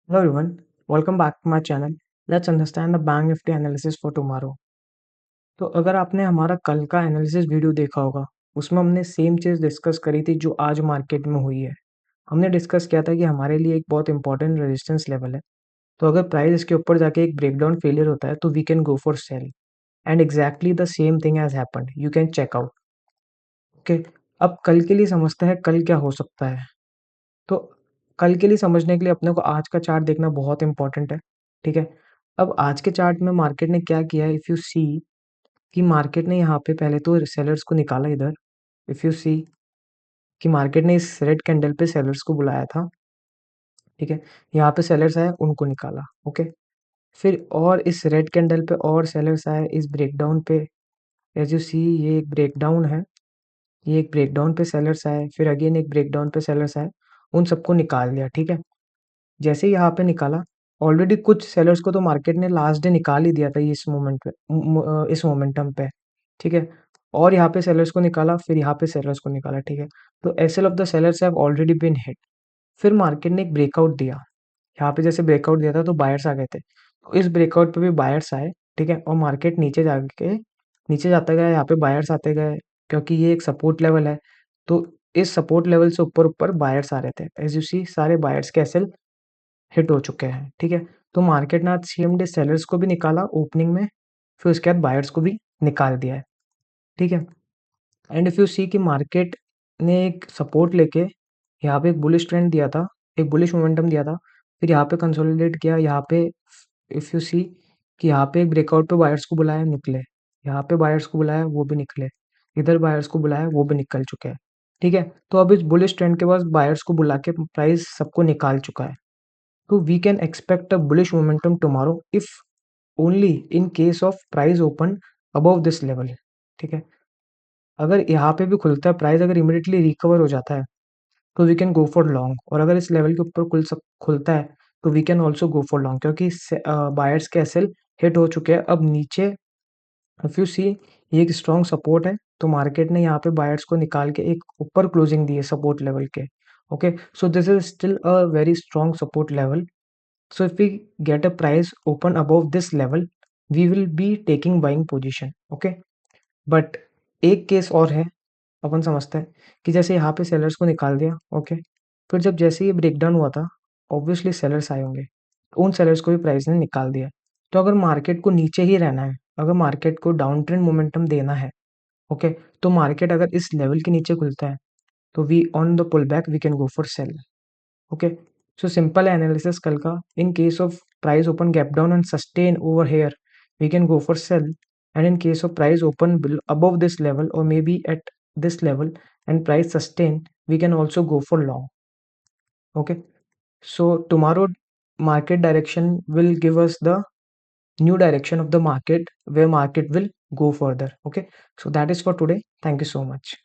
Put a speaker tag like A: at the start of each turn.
A: Hello everyone, welcome back to my channel. Let's understand the Bank Nifty analysis for tomorrow. तो अगर आपने हमारा कल का एनालिसिस वीडियो देखा होगा, उसमें हमने सेम चीज़ डिस्कस करी थी जो आज मार्केट में हुई है। हमने डिस्कस किया था कि हमारे लिए एक बहुत इंपॉर्टेंट रेजिस्टेंस लेवल है। तो अगर प्राइस इसके ऊपर जाके एक ब्रेकडाउन फेलियर होता है तो we can go for sell and exactly the same thing has happened. You can check out. Okay, अब कल के लिए समझते हैं कल क्या हो सकता है। तो कल के लिए समझने के लिए अपने को आज का चार्ट देखना बहुत इंपॉर्टेंट है। ठीक है, अब आज के चार्ट में मार्केट ने क्या किया है, इफ़ यू सी कि मार्केट ने यहाँ पे पहले तो सेलर्स को निकाला इधर। इफ़ यू सी कि मार्केट ने इस रेड कैंडल पे सेलर्स को बुलाया था। ठीक है, यहाँ पे सेलर्स आए, उनको निकाला। ओके, फिर और इस रेड कैंडल पे और सेलर्स आए इस ब्रेकडाउन पे। एज यू सी ये एक ब्रेकडाउन है, ये एक ब्रेकडाउन पे सेलर्स आए, फिर अगेन एक ब्रेकडाउन पे सेलर्स आए, उन सबको निकाल दिया। ठीक है, जैसे ही यहाँ पे निकाला, ऑलरेडी कुछ सेलर्स को तो मार्केट ने लास्ट डे निकाल ही दिया था इस मोमेंट पे, इस मोमेंटम पे। ठीक है, और यहाँ पे सेलर्स को निकाला, फिर यहाँ पे सेलर्स को निकाला। ठीक है, तो SL of the sellers have already been hit. फिर मार्केट ने एक ब्रेकआउट दिया, यहाँ पे जैसे ब्रेकआउट दिया था तो बायर्स आ गए थे, तो इस ब्रेकआउट पे भी बायर्स आए। ठीक है, और मार्केट नीचे जाके नीचे जाता गया, यहाँ पे बायर्स आते गए, क्योंकि ये एक सपोर्ट लेवल है। तो इस सपोर्ट लेवल से ऊपर ऊपर बायर्स आ रहे थे। एज यू सी सारे बायर्स के एसएल हिट हो चुके हैं। ठीक है, तो मार्केट ने आज सीएमडी सेलर्स को भी निकाला ओपनिंग में, फिर उसके बाद बायर्स को भी निकाल दिया है। ठीक है, एंड इफ यू सी कि मार्केट ने एक सपोर्ट लेके यहाँ पे एक बुलिश ट्रेंड दिया था, एक बुलिश मोमेंटम दिया था, फिर यहाँ पे कंसोलिडेट किया। यहाँ पे इफ यू सी कि यहाँ पे एक ब्रेकआउट पे बायर्स को बुलाया, निकले। यहाँ पे बायर्स को बुलाया, वो भी निकले। इधर बायर्स को बुलाया, वो भी निकल चुके हैं। ठीक है, तो अब इस बुलिश ट्रेंड के बाद बायर्स को बुला के प्राइस सबको निकाल चुका है। So we can expect a bullish momentum tomorrow if only in case of price open above this level। ठीक है, अगर यहाँ पे भी खुलता है प्राइस, अगर इमिडिएटली रिकवर हो जाता है तो we can go for long, और अगर इस लेवल के ऊपर खुलता है तो we can also go for long, क्योंकि बायर्स के एसएल हिट हो चुके हैं। अब नीचे इफ यू सी ये एक स्ट्रॉन्ग सपोर्ट है, तो मार्केट ने यहाँ पे बायर्स को निकाल के एक ऊपर क्लोजिंग दी है सपोर्ट लेवल के। Okay, so this is still a very strong support level. So if we get a price open above this level, we will be taking buying position। okay, but एक case और है, अपन समझते हैं कि जैसे यहाँ पे सेलर्स को निकाल दिया। ओके, फिर जब जैसे ये ब्रेकडाउन हुआ था, ऑब्वियसली सेलर्स आए होंगे, तो उन सेलर्स को भी प्राइस ने निकाल दिया। तो अगर मार्केट को नीचे ही रहना है, अगर मार्केट को डाउन ट्रेंड मोमेंटम देना है, ओके, तो मार्केट अगर इस लेवल के नीचे खुलता है तो we on the pull back we can go for sell. Okay, so simple analysis कल का, in case of price open gap down and sustain over here we can go for sell, and in case of price open above this level or maybe at this level and price sustain, we can also go for long। okay, so tomorrow market direction will give us the new direction of the market where market will go further। okay, so that is for today, thank you so much।